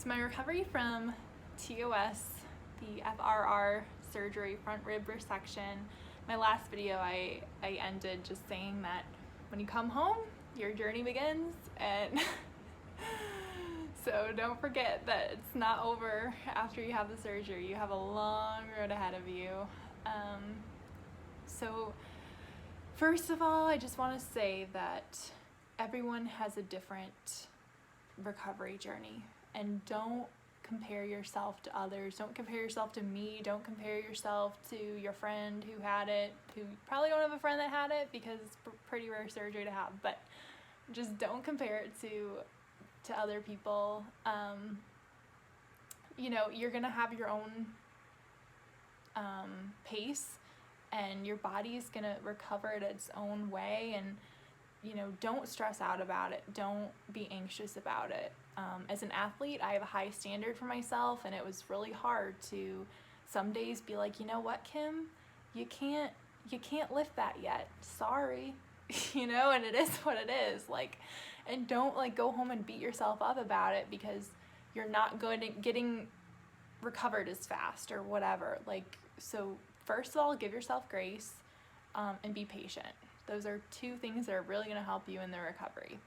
So my recovery from TOS, the FRR surgery, front rib resection, my last video I ended just saying that when you come home, your journey begins, and so don't forget that it's not over after you have the surgery. You have a long road ahead of you. So first of all, I just want to say that everyone has a different recovery journey, and don't compare yourself to others. Don't compare yourself to me. Don't compare yourself to your friend who had it, who probably don't have a friend that had it because it's pretty rare surgery to have, but just don't compare it to other people. You know, you're gonna have your own pace, and your body's gonna recover it its own way, and you know, don't stress out about it. Don't be anxious about it. As an athlete, I have a high standard for myself, and it was really hard to some days be like, you know what, Kim, you can't lift that yet. Sorry. You know, and it is what it is. Like, and don't like go home and beat yourself up about it because you're not getting recovered as fast or whatever. Like, so first of all, give yourself grace, and be patient. Those are two things that are really going to help you in the recovery.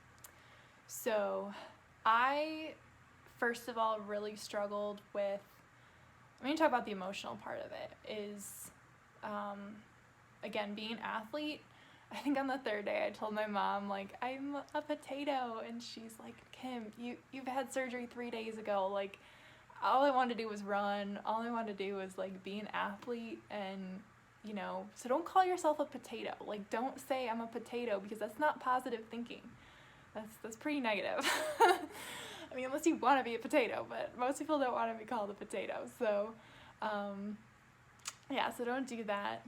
So I, first of all, really struggled with, I'm going to talk about the emotional part of it, is, again, being an athlete. I think on the third day I told my mom, like, I'm a potato, and she's like, Kim, you've had surgery 3 days ago. Like, all I wanted to do was run. All I wanted to do was, like, be an athlete, and you know, so don't call yourself a potato. Like, don't say I'm a potato, because that's not positive thinking. That's pretty negative. I mean, unless you want to be a potato, but most people don't want to be called a potato. So, yeah, so don't do that.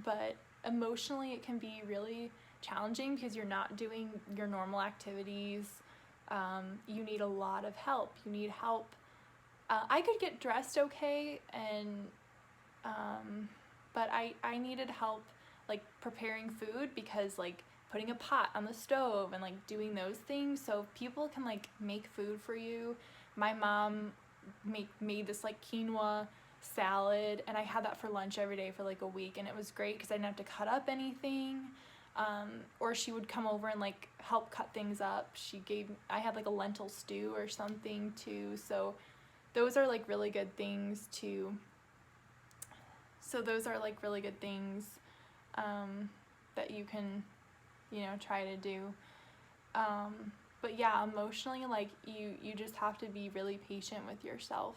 But emotionally, it can be really challenging because you're not doing your normal activities. You need a lot of help. You need help. I could get dressed okay, and but I needed help, like, preparing food, because, like, putting a pot on the stove and, like, doing those things. So people can, like, make food for you. My mom made this, like, quinoa salad, and I had that for lunch every day for, like, a week, and it was great because I didn't have to cut up anything. Or she would come over and, like, help cut things up. I had, like, a lentil stew or something, too. So those are, like, really good things to... So those are, like, really good things that you can, you know, try to do. But yeah, emotionally, like, you just have to be really patient with yourself.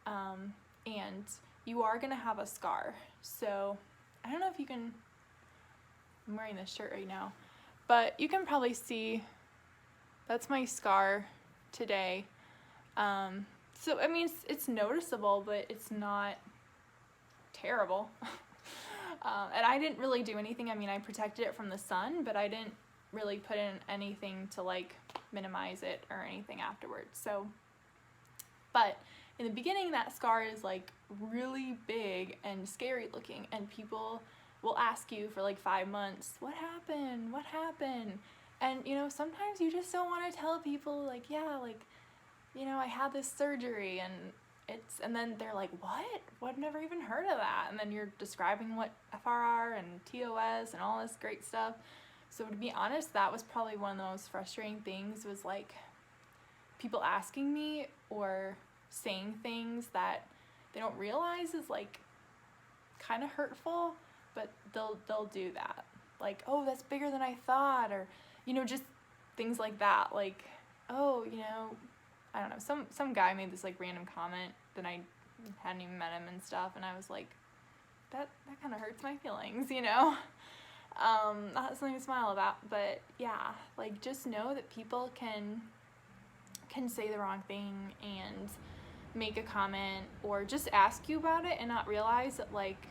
And you are going to have a scar. So I don't know if you can, I'm wearing this shirt right now, but you can probably see that's my scar today. So, I mean, it's noticeable, but it's not terrible. And I didn't really do anything. I mean, I protected it from the sun, but I didn't really put in anything to, like, minimize it or anything afterwards. So, but in the beginning, that scar is, like, really big and scary looking, and people will ask you for, like, 5 months, what happened? What happened? And, you know, sometimes you just don't want to tell people, like, yeah, like, you know, I had this surgery, and then they're like, what? I've never even heard of that. And then you're describing what FRR and TOS and all this great stuff. So to be honest, that was probably one of the most frustrating things, was, like, people asking me or saying things that they don't realize is, like, kind of hurtful, but they'll do that. Like, oh, that's bigger than I thought, or, you know, just things like that. Like, oh, you know, I don't know, some guy made this, like, random comment that I hadn't even met him and stuff, and I was like, that kind of hurts my feelings, you know? Not something to smile about, but yeah, like, just know that people can say the wrong thing and make a comment, or just ask you about it and not realize that, like,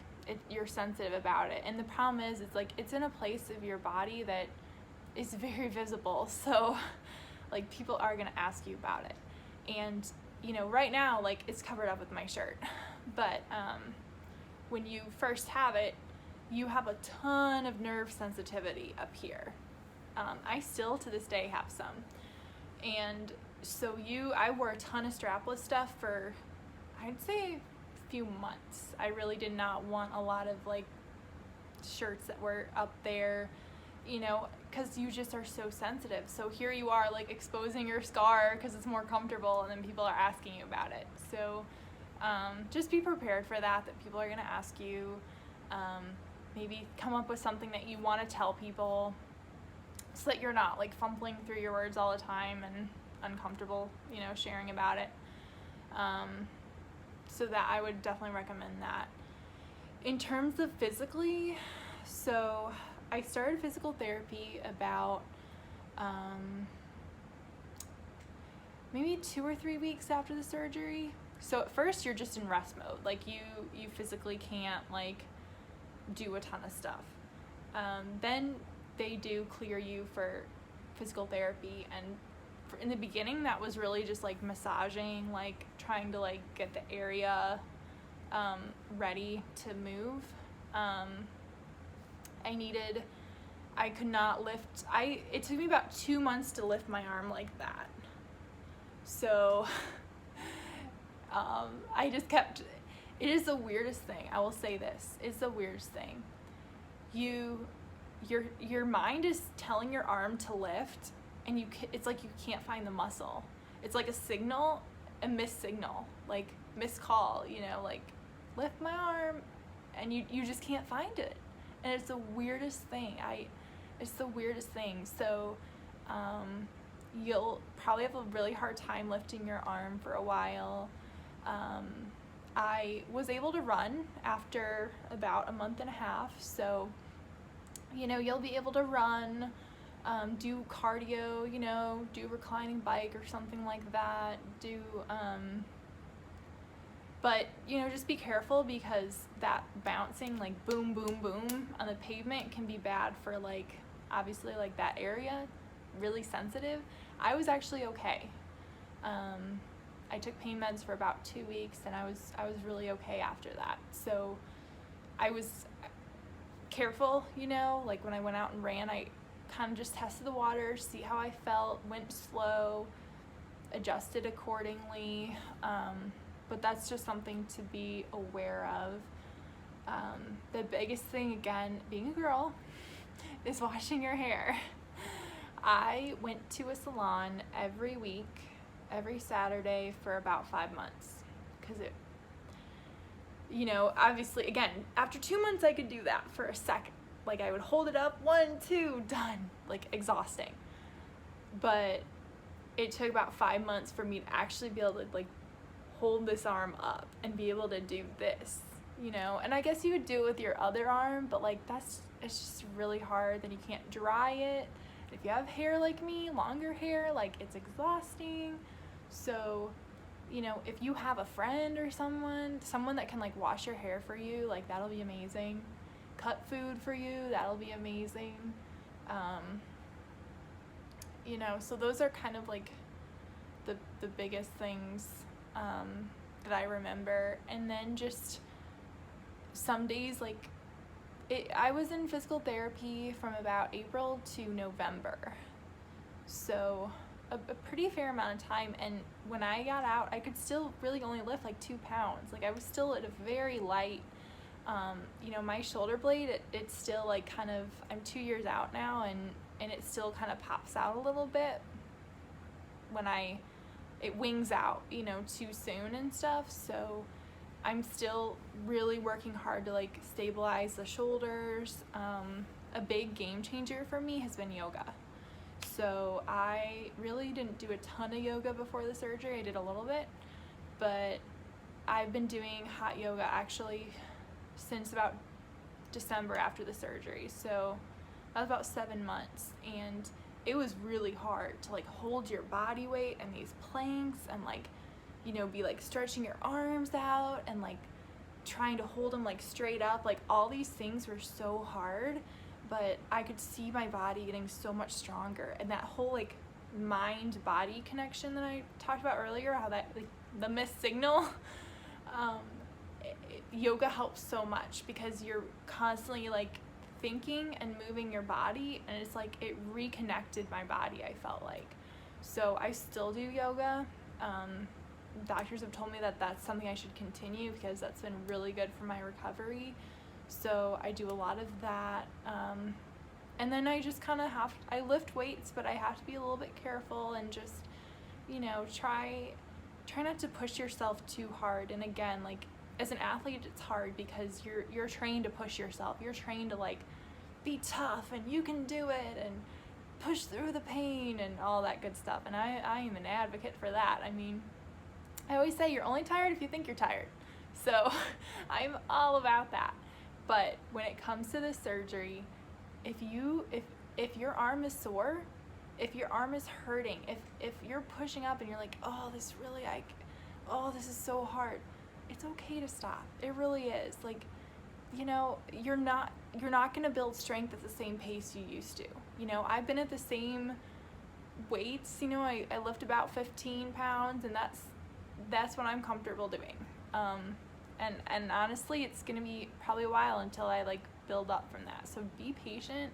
you're sensitive about it. And the problem is, it's like, it's in a place of your body that is very visible, so, like, people are gonna ask you about it. And, you know, right now, like, it's covered up with my shirt, but when you first have it, you have a ton of nerve sensitivity up here. I still to this day have some, and So I wore a ton of strapless stuff for, I'd say, a few months. I really did not want a lot of like shirts that were up there, you know, because you just are so sensitive. So here you are like exposing your scar because it's more comfortable, and then people are asking you about it. So just be prepared for that people are going to ask you. Maybe come up with something that you want to tell people so that you're not like fumbling through your words all the time and uncomfortable, you know, sharing about it. So that I would definitely recommend that. In terms of physically, so I started physical therapy about maybe 2 or 3 weeks after the surgery. So at first you're just in rest mode, like you physically can't like do a ton of stuff. Then they do clear you for physical therapy, and in the beginning that was really just like massaging, like trying to like get the area ready to move. I could not lift, it took me about 2 months to lift my arm like that. So I just kept, it is the weirdest thing, I will say this, it's the weirdest thing. Your mind is telling your arm to lift, and it's like you can't find the muscle. It's like a missed signal, like missed call, you know, like lift my arm, and you just can't find it. And it's the weirdest thing. It's the weirdest thing. So you'll probably have a really hard time lifting your arm for a while. I was able to run after about a month and a half, so you know, you'll be able to run, do cardio, you know, do reclining bike or something like that, but, you know, just be careful, because that bouncing, like, boom, boom, boom on the pavement can be bad for, like, obviously, like, that area, really sensitive. I was actually okay. I took pain meds for about 2 weeks, and I was really okay after that. So I was careful, you know, like when I went out and ran, I kind of just tested the water, see how I felt, went slow, adjusted accordingly. But that's just something to be aware of. The biggest thing, again, being a girl, is washing your hair. I went to a salon every week, every Saturday for about 5 months, because it, you know, obviously, again, after 2 months I could do that for a second. Like, I would hold it up, 1, 2, done, like, exhausting. But it took about 5 months for me to actually be able to, like, hold this arm up and be able to do this, you know. And I guess you would do it with your other arm, but like it's just really hard. Then you can't dry it. If you have hair like me, longer hair, like, it's exhausting. So, you know, if you have a friend or someone that can like wash your hair for you, like, that'll be amazing. Cut food for you, that'll be amazing. You know, so those are kind of like the biggest things that I remember. And then just some days, like, I was in physical therapy from about April to November, so a pretty fair amount of time. And when I got out, I could still really only lift like 2 pounds. Like, I was still at a very light, you know, my shoulder blade, it's still like kind of, I'm 2 years out now, and it still kind of pops out a little bit when it wings out, you know, too soon and stuff. So I'm still really working hard to like stabilize the shoulders. A big game changer for me has been yoga. So I really didn't do a ton of yoga before the surgery. I did a little bit, but I've been doing hot yoga actually since about December after the surgery. So that was about 7 months, and it was really hard to like hold your body weight and these planks and like, you know, be like stretching your arms out and like trying to hold them like straight up. Like, all these things were so hard, but I could see my body getting so much stronger. And that whole like mind body connection that I talked about earlier, how that, like, the missed signal, yoga helps so much, because you're constantly like thinking and moving your body, and it's like it reconnected my body, I felt like. So I still do yoga. Doctors have told me that that's something I should continue because that's been really good for my recovery. So I do a lot of that. And then I just kind of I lift weights, but I have to be a little bit careful and just, you know, try not to push yourself too hard. And again, like as an athlete, it's hard because you're trained to push yourself. You're trained to like be tough and you can do it and push through the pain and all that good stuff. And I am an advocate for that. I mean, I always say you're only tired if you think you're tired. So I'm all about that. But when it comes to the surgery, if your arm is sore, if your arm is hurting, if you're pushing up and you're like, oh, this is so hard, it's okay to stop. It really is. Like, you know, you're not going to build strength at the same pace you used to. You know, I've been at the same weights, you know, I lift about 15 pounds and that's what I'm comfortable doing. And honestly, it's going to be probably a while until I like build up from that. So be patient.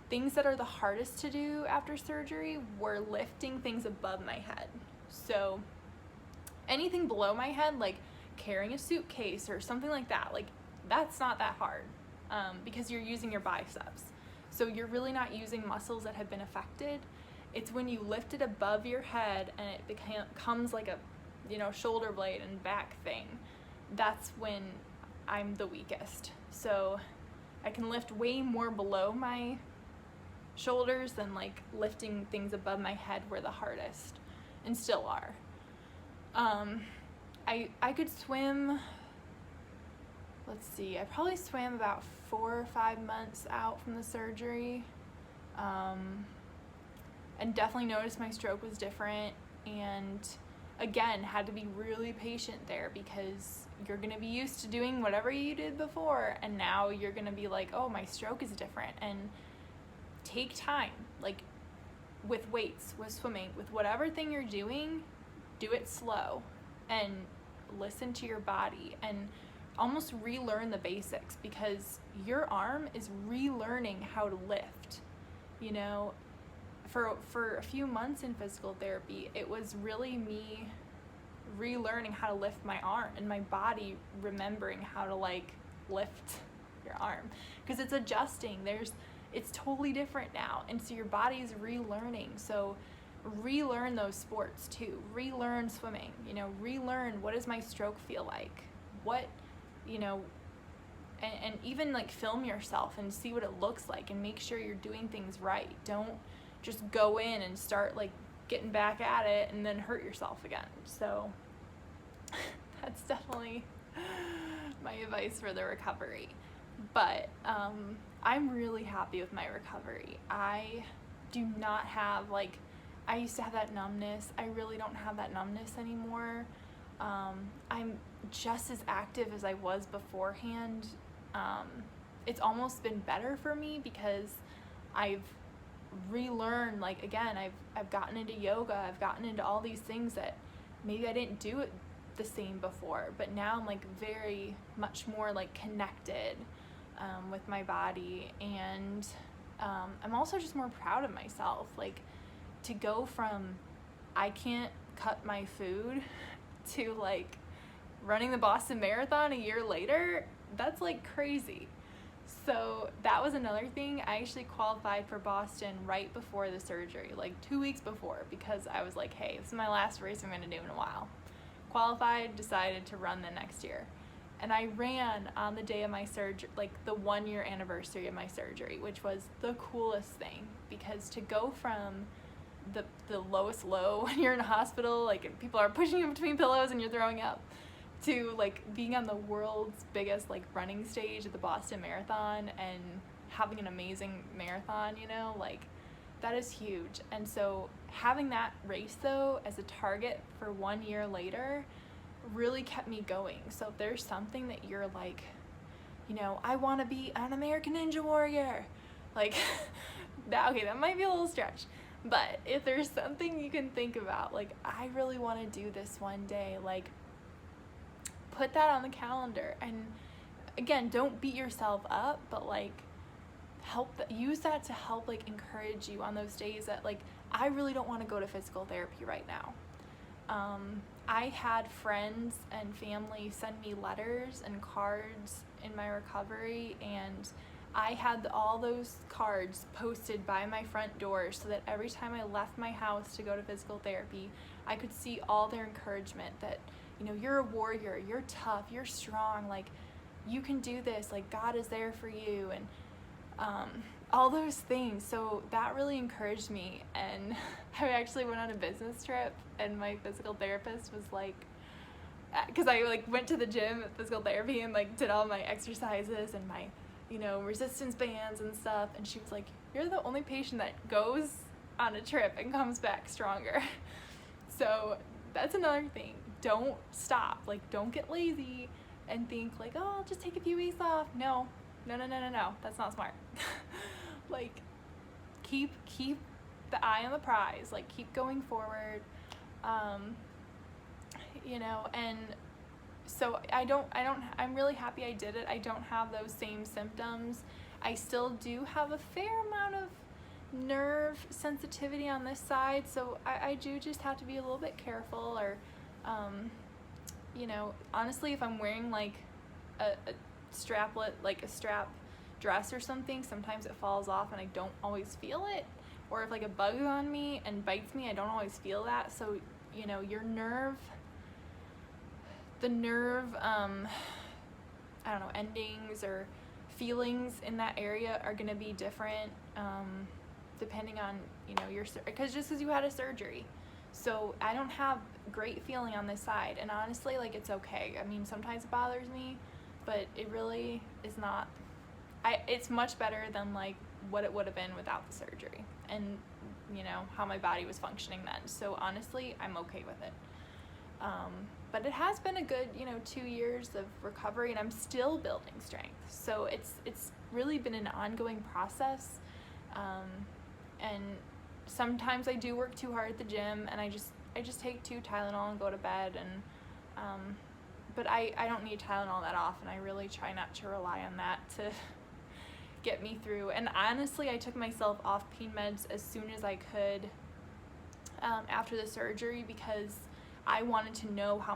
Things that are the hardest to do after surgery were lifting things above my head. So anything below my head, like carrying a suitcase or something like that, like that's not that hard, because you're using your biceps. So you're really not using muscles that have been affected. It's when you lift it above your head and it becomes like a, you know, shoulder blade and back thing. That's when I'm the weakest. So I can lift way more below my shoulders than like lifting things above my head were the hardest, and still are. I could swim, let's see, I probably swam about 4 or 5 months out from the surgery, and definitely noticed my stroke was different, and again had to be really patient there because you're going to be used to doing whatever you did before, and now you're going to be like, oh, my stroke is different. And take time, like with weights, with swimming, with whatever thing you're doing, do it slow and listen to your body and almost relearn the basics, because your arm is relearning how to lift. You know, for a few months in physical therapy, it was really me relearning how to lift my arm and my body remembering how to like lift your arm, because it's adjusting. It's totally different now, and so your body's relearning. So relearn those sports too. Relearn swimming, you know, relearn what does my stroke feel like, what, you know, and even like film yourself and see what it looks like and make sure you're doing things right. Don't just go in and start like getting back at it and then hurt yourself again. So that's definitely my advice for the recovery. But I'm really happy with my recovery. I do not have, like, I used to have that numbness. I really don't have that numbness anymore. I'm just as active as I was beforehand. It's almost been better for me because I've relearned, like, again, I've gotten into yoga, I've gotten into all these things that maybe I didn't do it the same before, but now I'm like very much more like connected with my body, and I'm also just more proud of myself. Like, to go from I can't cut my food to like running the Boston Marathon a year later, that's like crazy. So that was another thing. I actually qualified for Boston right before the surgery, like 2 weeks before, because I was like, hey, this is my last race I'm going to do in a while. Qualified, decided to run the next year. And I ran on the day of my surgery, like the 1 year anniversary of my surgery, which was the coolest thing, because to go from the lowest low when you're in a hospital, like people are pushing you between pillows and you're throwing up, to like being on the world's biggest like running stage at the Boston Marathon and having an amazing marathon, you know, like that is huge. And so having that race though as a target for 1 year later really kept me going. So if there's something that you're like, you know, I want to be an American Ninja Warrior, like that might be a little stretch, but if there's something you can think about, like, I really want to do this one day, like, put that on the calendar. And again, don't beat yourself up, but like use that to help like encourage you on those days that like, I really don't want to go to physical therapy right now. I had friends and family send me letters and cards in my recovery, and I had all those cards posted by my front door so that every time I left my house to go to physical therapy, I could see all their encouragement that, you know, you're a warrior, you're tough, you're strong, like, you can do this, like, God is there for you, and all those things. So that really encouraged me. And I actually went on a business trip, and my physical therapist was like, because I like went to the gym at physical therapy and like did all my exercises and my, you know, resistance bands and stuff, and she was like, you're the only patient that goes on a trip and comes back stronger. So that's another thing. Don't stop. Like, don't get lazy and think like, oh, I'll just take a few weeks off. No. That's not smart. Like, keep the eye on the prize. Like, keep going forward. You know, and so I'm really happy I did it. I don't have those same symptoms. I still do have a fair amount of nerve sensitivity on this side, so I do just have to be a little bit careful, or you know, honestly, if I'm wearing like a straplet, like a strap dress or something, sometimes it falls off and I don't always feel it. Or if like a bug is on me and bites me, I don't always feel that. So, you know, your the nerve I don't know, endings or feelings in that area are going to be different depending on, you know, because you had a surgery. So I don't have great feeling on this side, and honestly, like, it's okay. I mean, sometimes it bothers me, but it really is not. It's much better than like what it would have been without the surgery, and you know how my body was functioning then. So honestly, I'm okay with it. But it has been a good, you know, 2 years of recovery, and I'm still building strength. So it's really been an ongoing process. And sometimes I do work too hard at the gym, and I just take 2 Tylenol and go to bed. And but I don't need Tylenol that often. I really try not to rely on that to get me through. And honestly, I took myself off pain meds as soon as I could after the surgery, because I wanted to know how my